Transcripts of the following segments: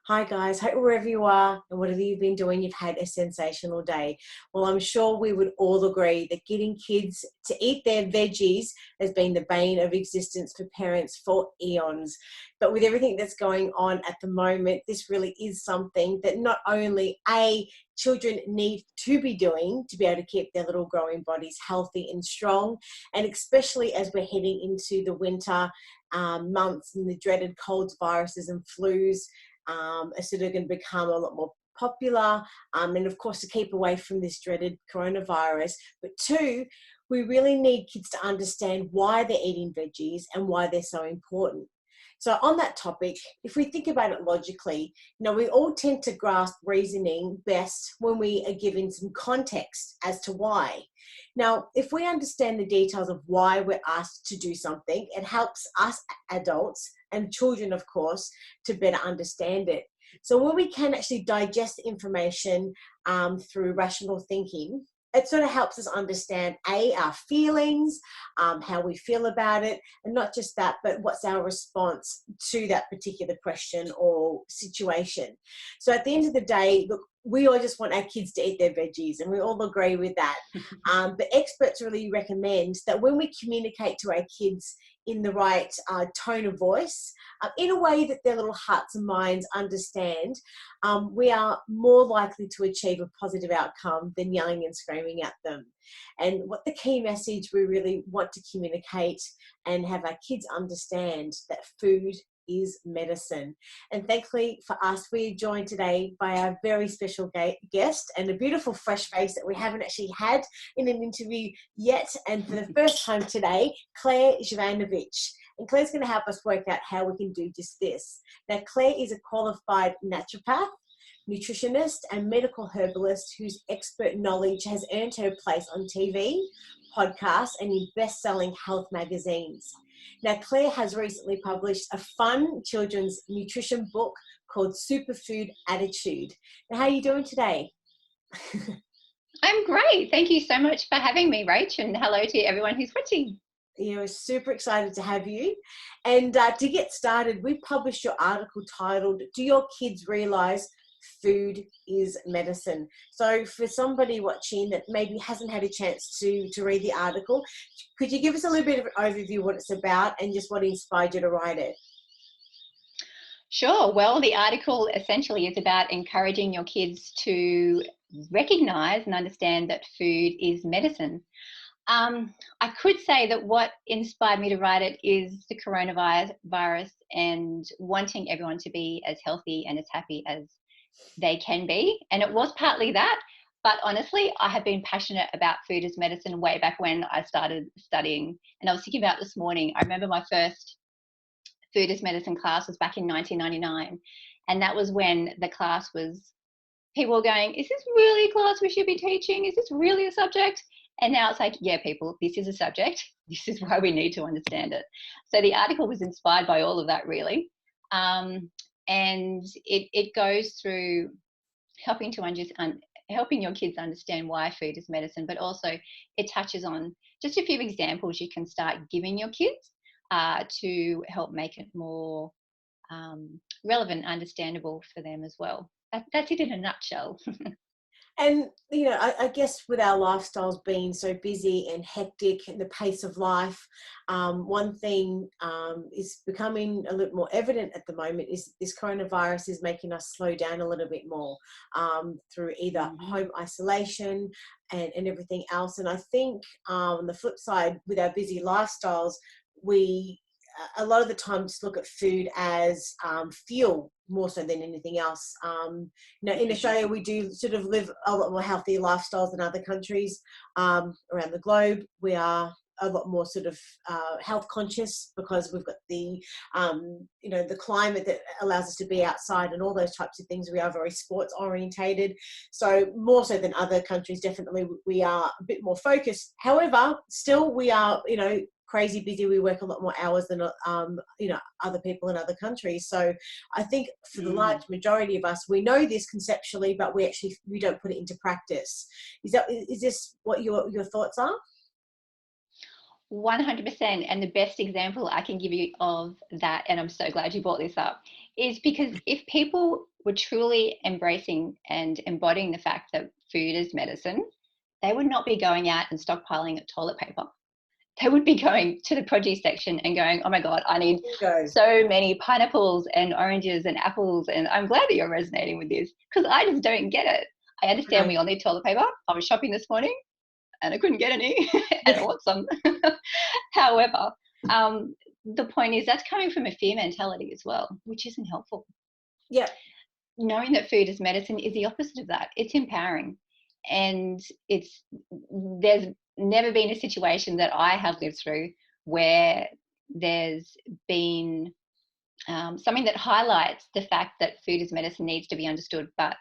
Hi guys, hope wherever you are and whatever you've been doing, you've had a sensational day. Well, I'm sure we would all agree that getting kids to eat their veggies has been the bane of existence for parents for eons. But with everything that's going on at the moment, this really is something that not only children need to be doing to be able to keep their little growing bodies healthy and strong, and especially as we're heading into the winter months and the dreaded colds, viruses and flus are sort of going to become a lot more popular, and of course to keep away from this dreaded coronavirus. But two, we really need kids to understand why they're eating veggies and why they're so important. So on that topic, if we think about it logically, we all tend to grasp reasoning best when we are given some context as to why. Now, if we understand the details of why we're asked to do something, it helps us adults and children, of course, to better understand it. So when we can actually digest information through rational thinking, it sort of helps us understand, our feelings, how we feel about it, and not just that, but what's our response to that particular question or situation. So at the end of the day, look, we all just want our kids to eat their veggies, and we all agree with that. But experts really recommend that when we communicate to our kids in the right tone of voice, in a way that their little hearts and minds understand, we are more likely to achieve a positive outcome than yelling and screaming at them. And what the key message we really want to communicate and have our kids understand, that food is medicine. And thankfully for us, we are joined today by our very special guest and a beautiful fresh face that we haven't actually had in an interview yet. And for the first time today, Clare Zivanovic. And Claire's going to help us work out how we can do just this. Now, Clare is a qualified naturopath, nutritionist and medical herbalist whose expert knowledge has earned her a place on TV, podcasts and in best-selling health magazines. Now, Clare has recently published a fun children's nutrition book called Superfood Attitude. Now, how are you doing today? I'm great. Thank you so much for having me, Rach, and hello to everyone who's watching. We're super excited to have you. And to get started, we published your article titled, "Do Your Kids Realise Food is Medicine?" So for somebody watching that maybe hasn't had a chance to read the article, could you give us a little bit of an overview of what it's about and just what inspired you to write it? Sure. Well, the article essentially is about encouraging your kids to recognize and understand that food is medicine. I could say that what inspired me to write it is the coronavirus and wanting everyone to be as healthy and as happy as they can be. And it was partly that, but honestly, I have been passionate about food as medicine way back when I started studying. And I was thinking about this morning, I remember my first food as medicine class was back in 1999. And that was when the class was, people were going, is this really a class we should be teaching? Is this really a subject? And now it's like, yeah, people, this is a subject. This is why we need to understand it. So the article was inspired by all of that, really. And it goes through helping your kids understand why food is medicine, but also it touches on just a few examples you can start giving your kids to help make it more relevant, understandable for them as well. That's it in a nutshell. And, I guess with our lifestyles being so busy and hectic and the pace of life, one thing is becoming a little more evident at the moment is this coronavirus is making us slow down a little bit more through either home isolation and everything else. And I think on the flip side, with our busy lifestyles, we a lot of the time just look at food as fuel more so than anything else. In Australia, we do sort of live a lot more healthy lifestyles than other countries around the globe. We are a lot more sort of health conscious because we've got the climate that allows us to be outside and all those types of things. We are very sports orientated. So more so than other countries, definitely we are a bit more focused. However, still we are, crazy busy. We work a lot more hours than other people in other countries. So I think for the large majority of us, we know this conceptually, but we don't put it into practice. Is this what your thoughts are? 100%. And the best example I can give you of that, and I'm so glad you brought this up, is because if people were truly embracing and embodying the fact that food is medicine, they would not be going out and stockpiling toilet paper. They would be going to the produce section and going, oh my God, I need so many pineapples and oranges and apples. And I'm glad that you're resonating with this, because I just don't get it. I understand we all need toilet paper. I was shopping this morning and I couldn't get any and I want some. However, the point is that's coming from a fear mentality as well, which isn't helpful. Yeah. Knowing that food is medicine is the opposite of that. It's empowering. And there's never been a situation that I have lived through where there's been something that highlights the fact that food is medicine needs to be understood, but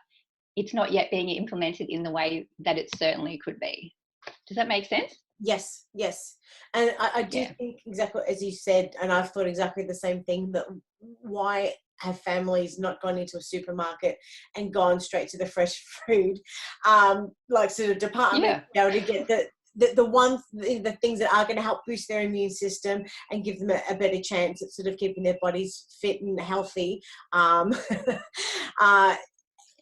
it's not yet being implemented in the way that it certainly could be. Does that make sense? Yes, yes. And I do think exactly as you said, and I've thought exactly the same thing, that why have families not gone into a supermarket and gone straight to the fresh food, like sort of department, to get the things that are going to help boost their immune system and give them a better chance at sort of keeping their bodies fit and healthy.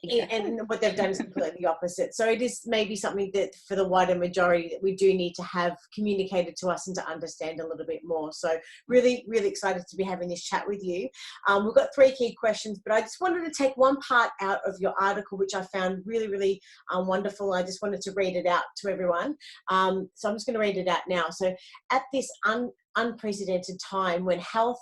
Exactly. And what they've done is completely the opposite. So it is maybe something that for the wider majority that we do need to have communicated to us and to understand a little bit more. So really, really excited to be having this chat with you. We've got 3 key questions, but I just wanted to take one part out of your article, which I found really, really wonderful. I just wanted to read it out to everyone. So I'm just going to read it out now. So at this unprecedented time when health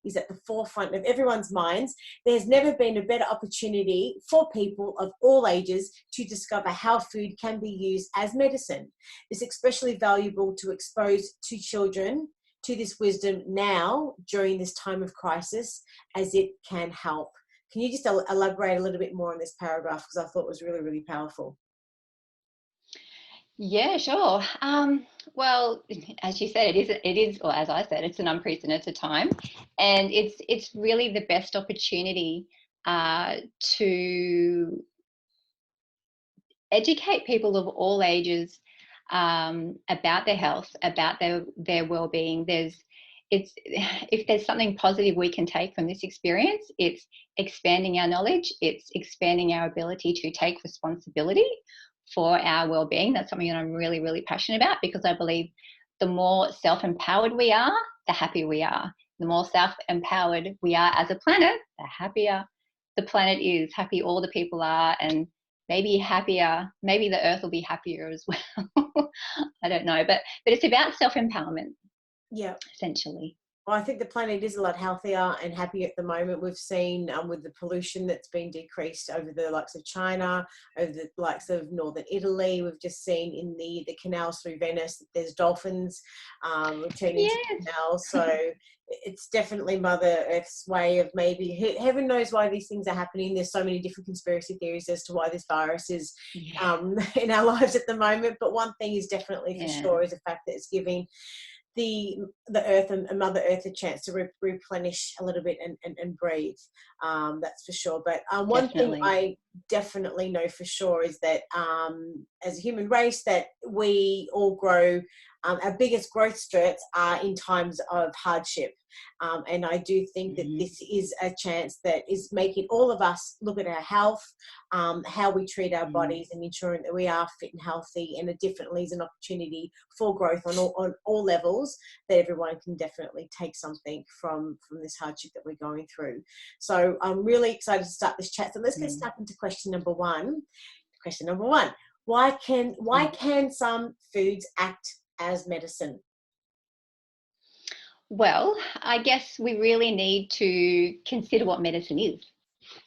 is at the forefront of everyone's minds, there's never been a better opportunity for people of all ages to discover how food can be used as medicine. It's especially valuable to expose to children to this wisdom now during this time of crisis, as it can help. Can you just elaborate a little bit more on this paragraph, because I thought it was really, really powerful? Yeah, sure. Well, as you said, it is, or as I said, it's an unprecedented time, and it's really the best opportunity to educate people of all ages about their health, about their well-being. If there's something positive we can take from this experience, it's expanding our knowledge, it's expanding our ability to take responsibility for our well-being. That's something that I'm really, really passionate about, because I believe the more self-empowered we are, the happier we are. The more self-empowered we are as a planet, the happier the planet is, happy all the people are, and maybe the earth will be happier as well. I don't know, but it's about self-empowerment. Yeah, essentially. Well, I think the planet is a lot healthier and happier at the moment. We've seen with the pollution that's been decreased over the likes of China, over the likes of northern Italy. We've just seen in the canals through Venice that there's dolphins returning to the canals. So it's definitely Mother Earth's way of, maybe, heaven knows why these things are happening. There's so many different conspiracy theories as to why this virus is in our lives at the moment. But one thing is definitely for sure is the fact that it's giving the earth and Mother Earth a chance to replenish a little bit and breathe. That's for sure. But one thing I definitely know for sure is that as a human race, that we all grow. Our biggest growth spurts are in times of hardship. And I do think that this is a chance that is making all of us look at our health, how we treat our bodies, and ensuring that we are fit and healthy, and it definitely is an opportunity for growth on all levels, that everyone can definitely take something from this hardship that we're going through. So I'm really excited to start this chat. So let's get stuck into question number one. Question number one: why can some foods act as medicine? Well, I guess we really need to consider what medicine is.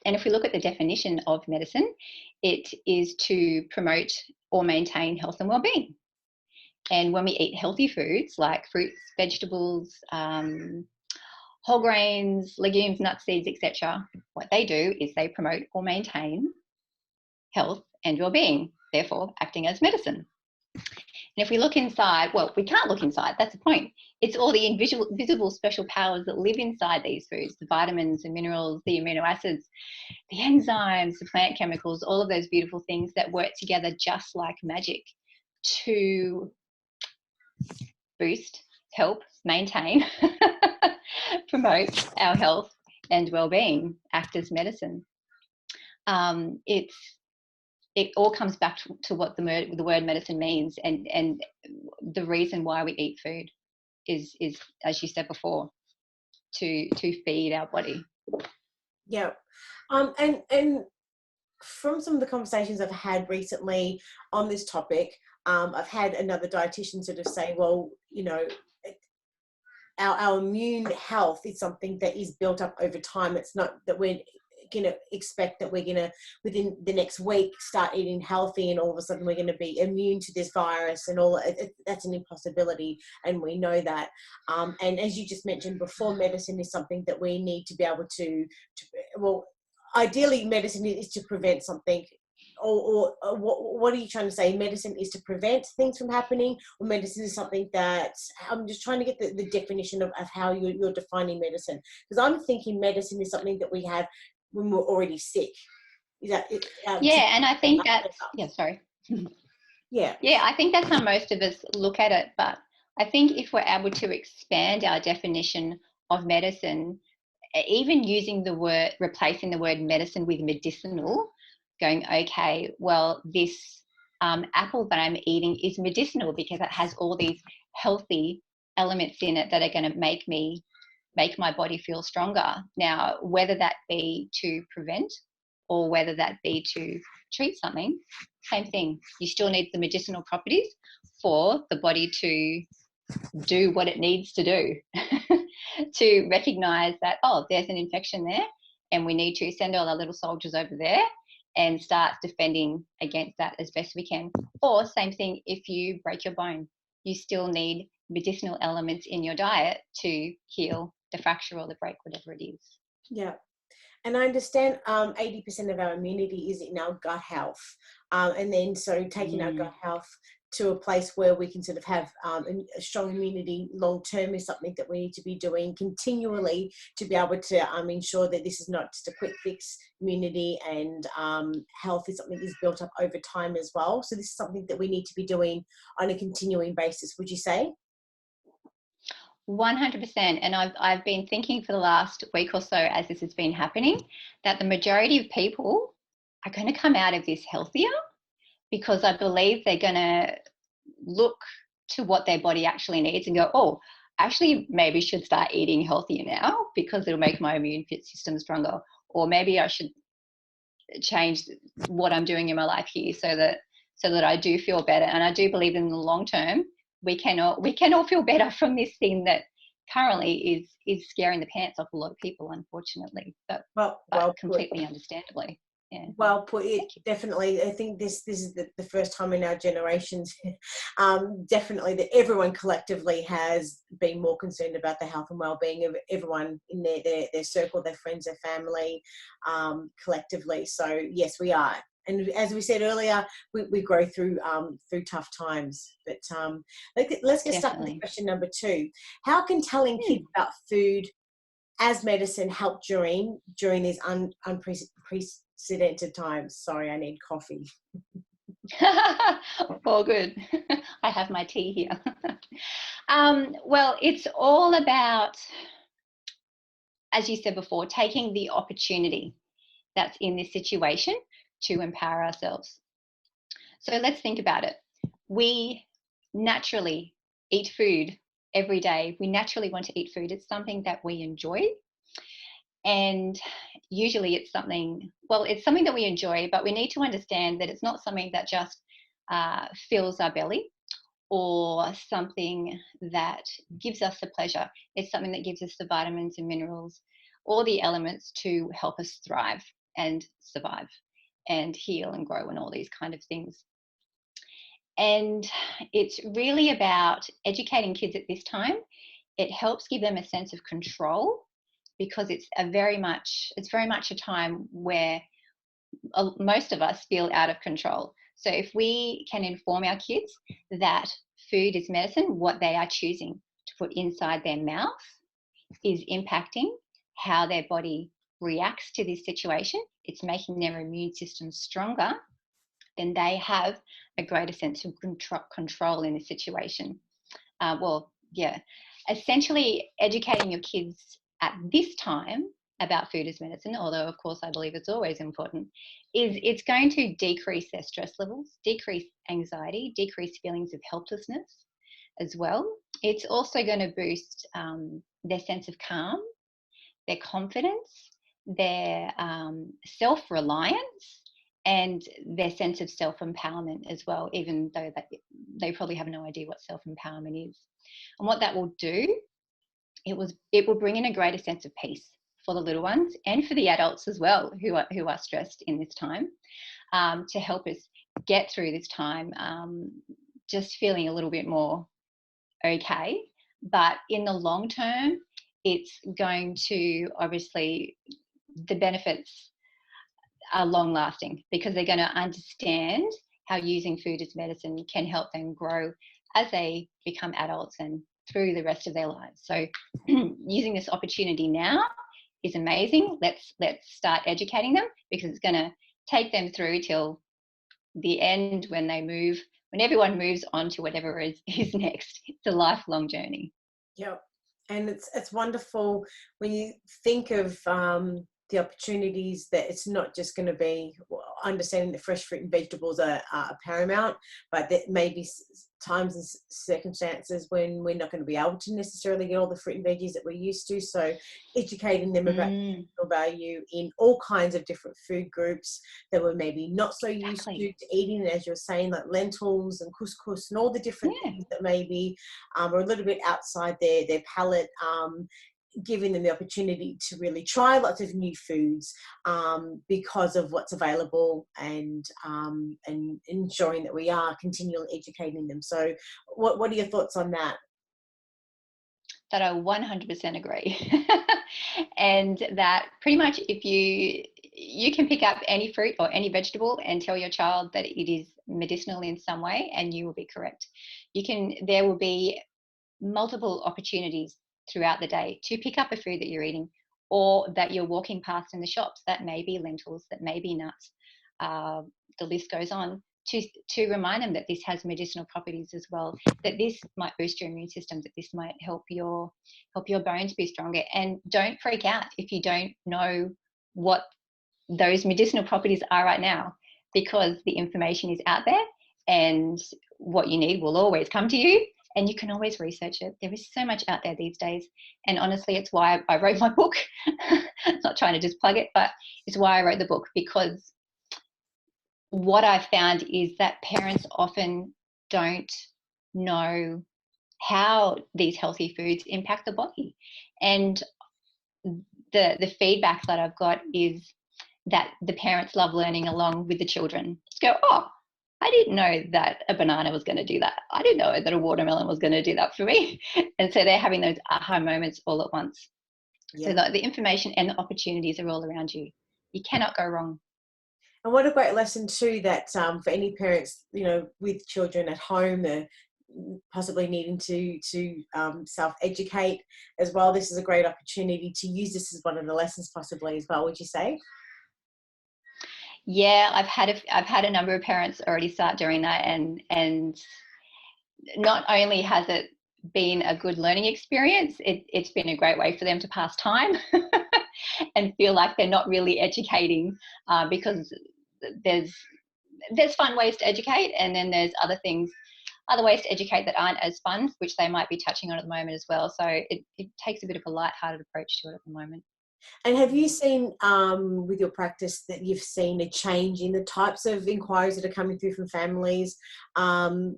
And if we look at the definition of medicine, it is to promote or maintain health and well-being. And when we eat healthy foods like fruits, vegetables, whole grains, legumes, nuts, seeds, etc., what they do is they promote or maintain health and well-being, therefore acting as medicine. And if we look inside, well, we can't look inside, that's the point. It's all the invisible special powers that live inside these foods, the vitamins and minerals, the amino acids, the enzymes, the plant chemicals, all of those beautiful things that work together just like magic to boost, help, maintain, promote our health and well-being act as medicine. It all comes back to what the word medicine means, and the reason why we eat food is, as you said before, to feed our body. Yeah. And from some of the conversations I've had recently on this topic, I've had another dietitian sort of say, well, you know, our immune health is something that is built up over time. It's not that we're going to expect that we're going to, within the next week, start eating healthy and all of a sudden we're going to be immune to this virus and all. That's an impossibility, and we know that. And as you just mentioned before, medicine is something that we need to be able to well, ideally medicine is to prevent something. Or what are you trying to say? Medicine is to prevent things from happening, or medicine is something that, I'm just trying to get the definition of how you're defining medicine, because I'm thinking medicine is something that we have when we're already sick. Is that it? Yeah, and I think that's, yeah, sorry. Yeah. Yeah, I think that's how most of us look at it. But I think if we're able to expand our definition of medicine, even using the word, replacing the word medicine with medicinal, going, okay, well, this apple that I'm eating is medicinal because it has all these healthy elements in it that are going to make my body feel stronger. Now, whether that be to prevent or whether that be to treat something, same thing. You still need the medicinal properties for the body to do what it needs to do. To recognize that, oh, there's an infection there and we need to send all our little soldiers over there and start defending against that as best we can. Or same thing, if you break your bone, you still need medicinal elements in your diet to heal the fracture or the break, whatever it is. Yeah. And I understand 80% of our immunity is in our gut health. And then so taking our gut health to a place where we can sort of have a strong immunity long term is something that we need to be doing continually to be able to ensure that this is not just a quick fix. Immunity and health is something that is built up over time as well. So this is something that we need to be doing on a continuing basis, would you say? 100%. And I've been thinking for the last week or so, as this has been happening, that the majority of people are going to come out of this healthier, because I believe they're going to look to what their body actually needs and go, oh, actually maybe should start eating healthier now because it'll make my immune system stronger. Or maybe I should change what I'm doing in my life here so that I do feel better. And I do believe in the long term, we can all feel better from this thing that currently is scaring the pants off a lot of people, unfortunately, but completely understandably. Yeah. Well put. It definitely. I think this is the first time in our generations, definitely, that everyone collectively has been more concerned about the health and well-being of everyone in their circle, their friends, their family, collectively. So yes, we are. And as we said earlier, we grow through tough times. But let's get started with question number 2. How can telling kids about food as medicine help during these unprecedented times? Sorry, I need coffee. All good. I have my tea here. Well, it's all about, as you said before, taking the opportunity that's in this situation to empower ourselves. So let's think about it. We naturally eat food every day. We naturally want to eat food. It's something that we enjoy. And usually it's something that we enjoy, but we need to understand that it's not something that just fills our belly or something that gives us the pleasure. It's something that gives us the vitamins and minerals, all the elements to help us thrive and survive and heal and grow and all these kind of things. And it's really about educating kids at this time. It helps give them a sense of control, because it's very much a time where most of us feel out of control. So if we can inform our kids that food is medicine, what they are choosing to put inside their mouth is impacting how their body reacts to this situation, it's making their immune system stronger, then they have a greater sense of control in the situation. Essentially educating your kids at this time about food as medicine, although of course I believe it's always important, is it's going to decrease their stress levels, decrease anxiety, decrease feelings of helplessness as well. It's also going to boost their sense of calm, their confidence, their self-reliance, and their sense of self-empowerment as well, even though they probably have no idea what self-empowerment is. And what that will do, it will bring in a greater sense of peace for the little ones and for the adults as well who are stressed in this time, to help us get through this time, just feeling a little bit more okay. But in the long term, it's going to, obviously, the benefits are long lasting because they're going to understand how using food as medicine can help them grow as they become adults and through the rest of their lives. So using this opportunity now is amazing. Let's start educating them, because it's going to take them through till the end when everyone moves on to whatever is next. It's a lifelong journey. Yep. And it's wonderful when you think of the opportunities that it's not just going to be understanding that fresh fruit and vegetables are paramount, but that may be times and circumstances when we're not going to be able to necessarily get all the fruit and veggies that we're used to. So educating them about value in all kinds of different food groups that we're maybe not so used to eating, as you're saying, like lentils and couscous and all the different things that maybe are a little bit outside their palate, giving them the opportunity to really try lots of new foods because of what's available, and ensuring that we are continually educating them. So what are your thoughts on that? That I 100% agree. And that pretty much if you can pick up any fruit or any vegetable and tell your child that it is medicinal in some way, and you will be correct. There will be multiple opportunities throughout the day to pick up a food that you're eating or that you're walking past in the shops. That may be lentils, that may be nuts. The list goes on, to remind them that this has medicinal properties as well, that this might boost your immune system, that this might help your bones be stronger. And don't freak out if you don't know what those medicinal properties are right now, because the information is out there and what you need will always come to you, and you can always research it. There is so much out there these days, and honestly, it's why I wrote my book. Not trying to just plug it, but it's why I wrote the book, because what I've found is that parents often don't know how these healthy foods impact the body. And the feedback that I've got is that the parents love learning along with the children. Just go, oh, I didn't know that a banana was going to do that. I didn't know that a watermelon was going to do that for me. And so they're having those aha moments all at once. Yeah. So the information and the opportunities are all around you. You cannot go wrong. And what a great lesson too, that for any parents, with children at home, possibly needing to self-educate as well. This is a great opportunity to use this as one of the lessons possibly as well, would you say? Yeah, I've had a number of parents already start doing that, and not only has it been a good learning experience, it's been a great way for them to pass time and feel like they're not really educating, because there's fun ways to educate, and then there's other ways to educate that aren't as fun, which they might be touching on at the moment as well. So it takes a bit of a light-hearted approach to it at the moment. And have you seen with your practice that you've seen a change in the types of inquiries that are coming through from families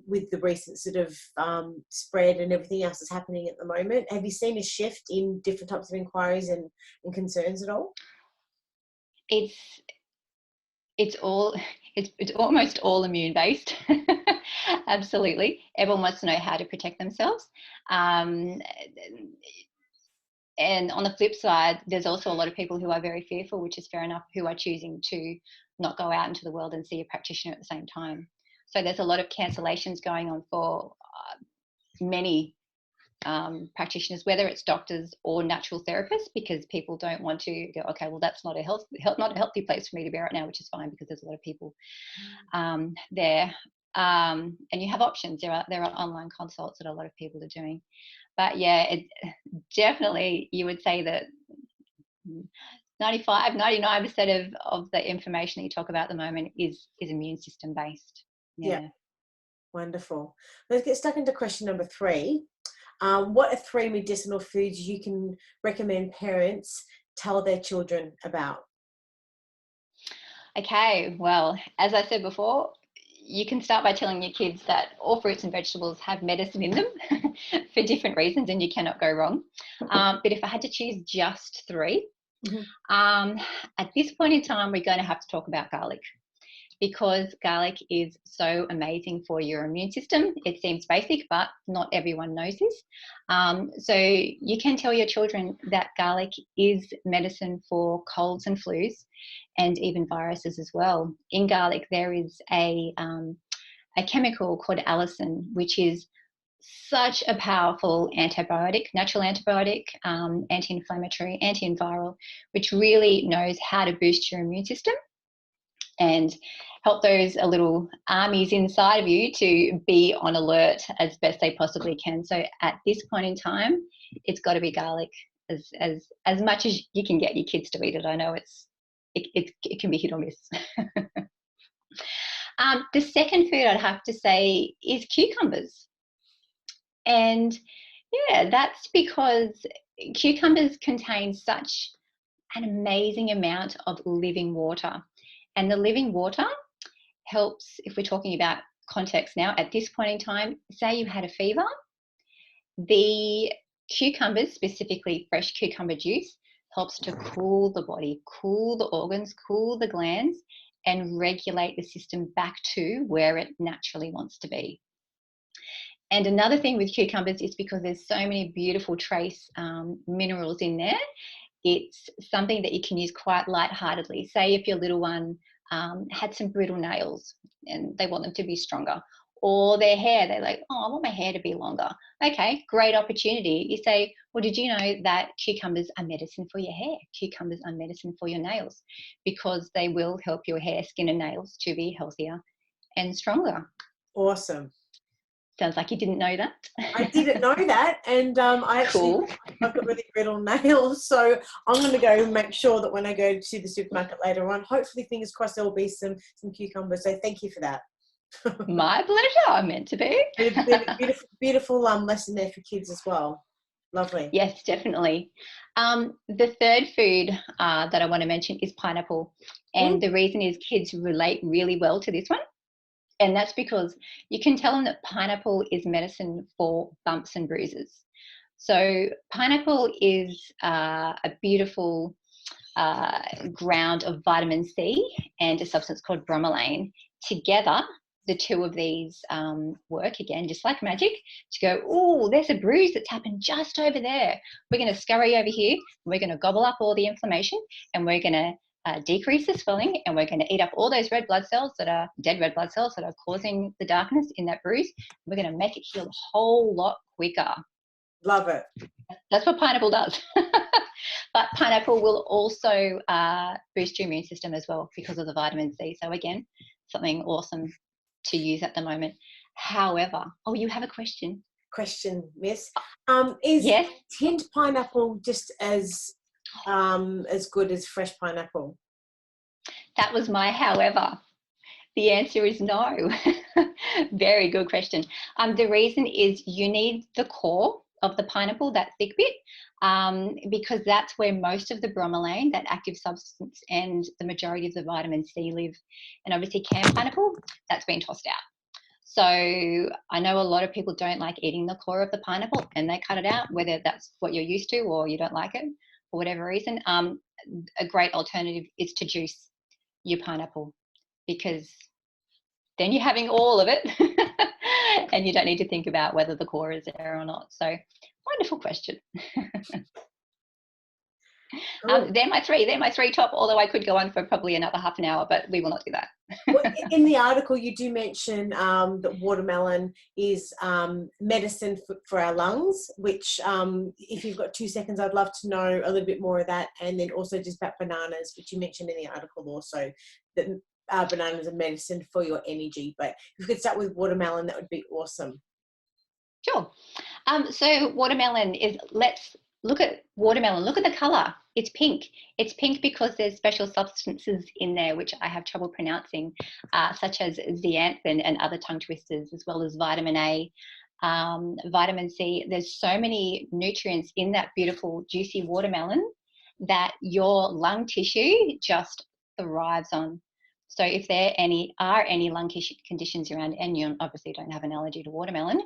with the recent sort of spread and everything else that's happening at the moment? Have you seen a shift in different types of inquiries and concerns at all? It's almost all immune based. Absolutely. Everyone wants to know how to protect themselves. And on the flip side, there's also a lot of people who are very fearful, which is fair enough, who are choosing to not go out into the world and see a practitioner at the same time. So there's a lot of cancellations going on for many practitioners, whether it's doctors or natural therapists, because people don't want to go, okay, well, that's not a healthy place for me to be right now, which is fine, because there's a lot of people there. And you have options. There are online consults that a lot of people are doing. But yeah, it definitely, you would say that 95, 99% of the information that you talk about at the moment is immune system based. Yeah, Yeah. wonderful. Let's get stuck into question number 3. What are 3 medicinal foods you can recommend parents tell their children about? Okay, well, as I said before, you can start by telling your kids that all fruits and vegetables have medicine in them for different reasons, and you cannot go wrong. But if I had to choose just 3, at this point in time, we're going to have to talk about garlic, because garlic is so amazing for your immune system. It seems basic, but not everyone knows this. So you can tell your children that garlic is medicine for colds and flus, and even viruses as well. In garlic, there is a chemical called allicin, which is such a powerful antibiotic, natural antibiotic, anti-inflammatory, antiviral, which really knows how to boost your immune system and help those little armies inside of you to be on alert as best they possibly can. So at this point in time, it's got to be garlic as much as you can get your kids to eat it. I know it can be hit or miss. The second food I'd have to say is cucumbers. And yeah, that's because cucumbers contain such an amazing amount of living water. And the living water helps, if we're talking about context now, at this point in time, say you had a fever, the cucumbers, specifically fresh cucumber juice, helps to cool the body, cool the organs, cool the glands, and regulate the system back to where it naturally wants to be. And another thing with cucumbers is because there's so many beautiful trace minerals in there, it's something that you can use quite lightheartedly. Say if your little one had some brittle nails and they want them to be stronger, or their hair, they're like, oh, I want my hair to be longer. Okay, great opportunity. You say, well, did you know that cucumbers are medicine for your hair? Cucumbers are medicine for your nails, because they will help your hair, skin and nails to be healthier and stronger. Awesome. Sounds like you didn't know that. I didn't know that, and I've got really brittle nails, so I'm going to go make sure that when I go to the supermarket later on, hopefully, fingers crossed, there will be some cucumbers. So thank you for that. My pleasure. Meant to be. Beautiful lesson there for kids as well. Lovely. Yes, definitely. The third food that I want to mention is pineapple, and the reason is kids relate really well to this one. And that's because you can tell them that pineapple is medicine for bumps and bruises. So pineapple is a beautiful ground of vitamin C and a substance called bromelain. Together, the two of these work, again, just like magic, to go, oh, there's a bruise that's happened just over there. We're going to scurry over here, and we're going to gobble up all the inflammation, and we're going to decrease the swelling, and we're going to eat up all those red blood cells that are dead red blood cells that are causing the darkness in that bruise. We're going to make it heal a whole lot quicker. Love it. That's what pineapple does. But pineapple will also boost your immune system as well because of the vitamin C. So again, something awesome to use at the moment. However, oh, you have a question? Question, miss. Is yes? tinned pineapple just as good as fresh pineapple? That was my however. The answer is no. Very good question. The reason is you need the core of the pineapple, that thick bit, because that's where most of the bromelain, that active substance, and the majority of the vitamin C live. And obviously canned pineapple, that's been tossed out. So I know a lot of people don't like eating the core of the pineapple and they cut it out, whether that's what you're used to or you don't like it for whatever reason. A great alternative is to juice your pineapple, because then you're having all of it and you don't need to think about whether the core is there or not. So wonderful question. They're my three top, although I could go on for probably another half an hour, but we will not do that. Well, in the article, you do mention that watermelon is medicine for our lungs, which if you've got 2 seconds, I'd love to know a little bit more of that. And then also just about bananas, which you mentioned in the article also, that bananas are medicine for your energy. But if we could start with watermelon, that would be awesome. Sure. So watermelon is, let's look at watermelon. Look at the color. It's pink. It's pink because there's special substances in there which I have trouble pronouncing, such as zeaxanthin and other tongue twisters, as well as vitamin A, vitamin C. There's so many nutrients in that beautiful, juicy watermelon that your lung tissue just thrives on. So if there are any lung conditions around, and you obviously don't have an allergy to watermelon,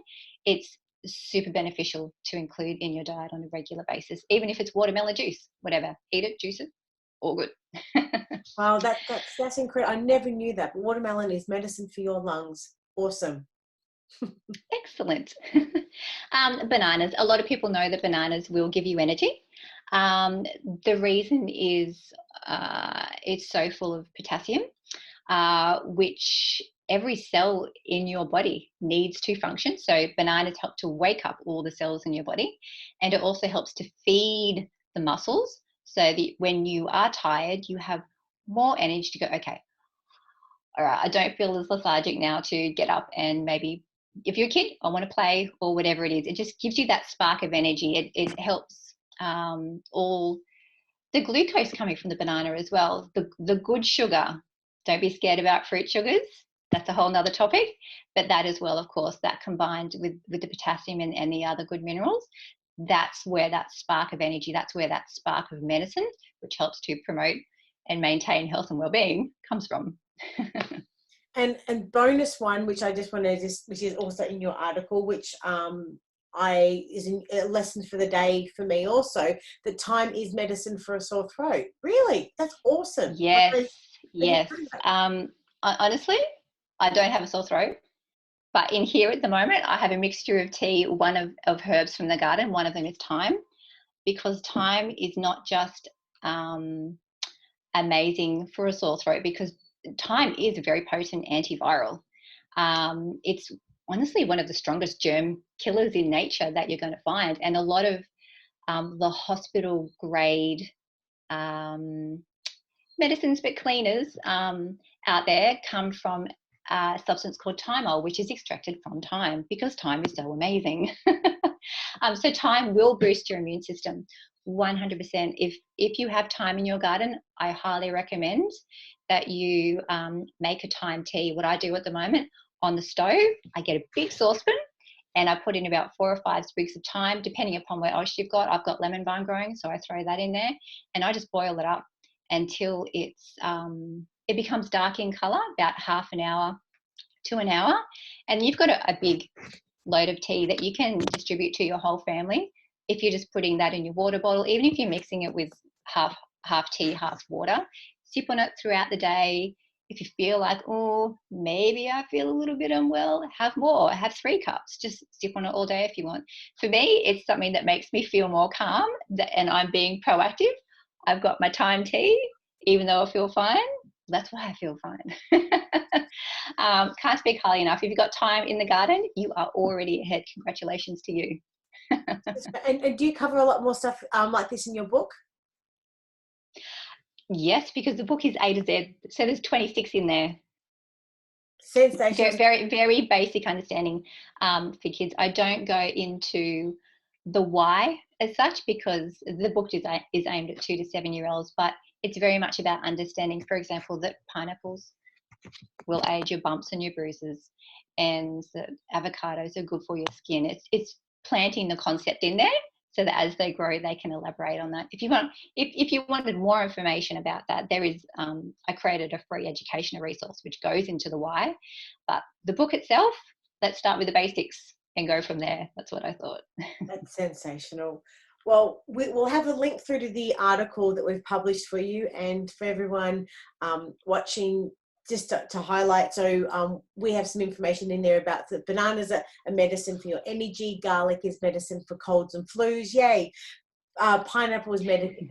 it's super beneficial to include in your diet on a regular basis, even if it's watermelon juice, whatever. Eat it, juice it, all good. Wow, that's incredible. I never knew that. But watermelon is medicine for your lungs. Awesome. Excellent. Bananas. A lot of people know that bananas will give you energy. The reason is it's so full of potassium, which every cell in your body needs to function. So bananas help to wake up all the cells in your body, and it also helps to feed the muscles so that when you are tired, you have more energy to go, okay, all right, I don't feel as lethargic now to get up and maybe, if you're a kid, I want to play or whatever it is. It just gives you that spark of energy. It helps all the glucose coming from the banana as well. The good sugar. Don't be scared about fruit sugars. That's a whole nother topic. But that as well, of course, that combined with the potassium and the other good minerals, that's where that spark of energy, that's where that spark of medicine, which helps to promote and maintain health and well-being, comes from. And bonus one, which I just want to which is also in your article, which is a lesson for the day for me also, that time is medicine for a sore throat. Really? That's awesome. Yes, yes. Honestly, I don't have a sore throat, but in here at the moment, I have a mixture of tea, one of herbs from the garden. One of them is thyme, because thyme is not just amazing for a sore throat, because thyme is a very potent antiviral. It's honestly one of the strongest germ killers in nature that you're going to find. And a lot of the hospital grade medicines, but cleaners out there come from a substance called thymol, which is extracted from thyme, because thyme is so amazing. So thyme will boost your immune system 100%. If you have thyme in your garden, I highly recommend that you make a thyme tea. What I do at the moment, on the stove, I get a big saucepan and I put in about 4 or 5 sprigs of thyme, depending upon what else you've got. I've got lemon balm growing, so I throw that in there, and I just boil it up until it becomes dark in colour, about half an hour to an hour. And you've got a big load of tea that you can distribute to your whole family if you're just putting that in your water bottle, even if you're mixing it with half tea, half water. Sip on it throughout the day. If you feel like, oh, maybe I feel a little bit unwell, have more. Have 3 cups. Just sip on it all day if you want. For me, it's something that makes me feel more calm, and I'm being proactive. I've got my thyme tea, even though I feel fine. That's why I feel fine. Can't speak highly enough. If you've got thyme in the garden, you are already ahead. Congratulations to you. And do you cover a lot more stuff like this in your book? Yes, because the book is A to Z, so there's 26 in there. Sensations. Very, very basic understanding for kids. I don't go into the why as such, because the book is aimed at 2 to 7 year olds, but it's very much about understanding, for example, that pineapples will aid your bumps and your bruises, and that avocados are good for your skin. It's planting the concept in there so that as they grow, they can elaborate on that. If you wanted more information about that, there is I created a free educational resource which goes into the why. But the book itself, let's start with the basics and go from there. That's what I thought. That's sensational. Well, we'll have a link through to the article that we've published for you, and for everyone watching, just to highlight. So we have some information in there about the bananas are a medicine for your energy. Garlic is medicine for colds and flus. Yay. Pineapple is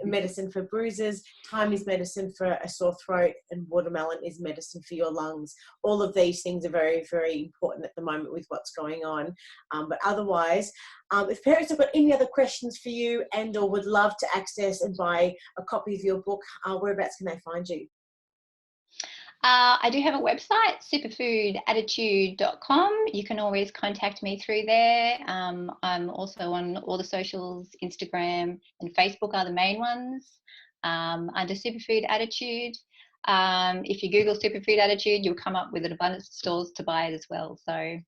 medicine for bruises. Thyme is medicine for a sore throat, and watermelon is medicine for your lungs. All of these things are very, very important at the moment with what's going on. But otherwise, if parents have got any other questions for you and or would love to access and buy a copy of your book, whereabouts can they find you? I do have a website, superfoodattitude.com. You can always contact me through there. I'm also on all the socials, Instagram and Facebook are the main ones, under Superfood Attitude. If you Google Superfood Attitude, you'll come up with an abundance of stores to buy it as well. So,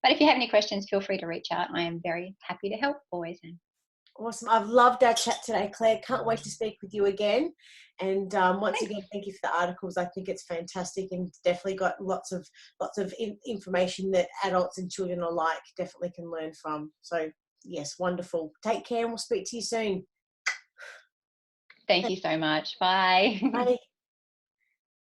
but if you have any questions, feel free to reach out. I am very happy to help always. Awesome. I've loved our chat today, Claire. Can't wait to speak with you again. And once Thanks. again, thank you for the articles. I think it's fantastic and definitely got lots of information that adults and children alike definitely can learn from. So yes, wonderful. Take care and we'll speak to you soon. Thank you so much. Bye. Bye.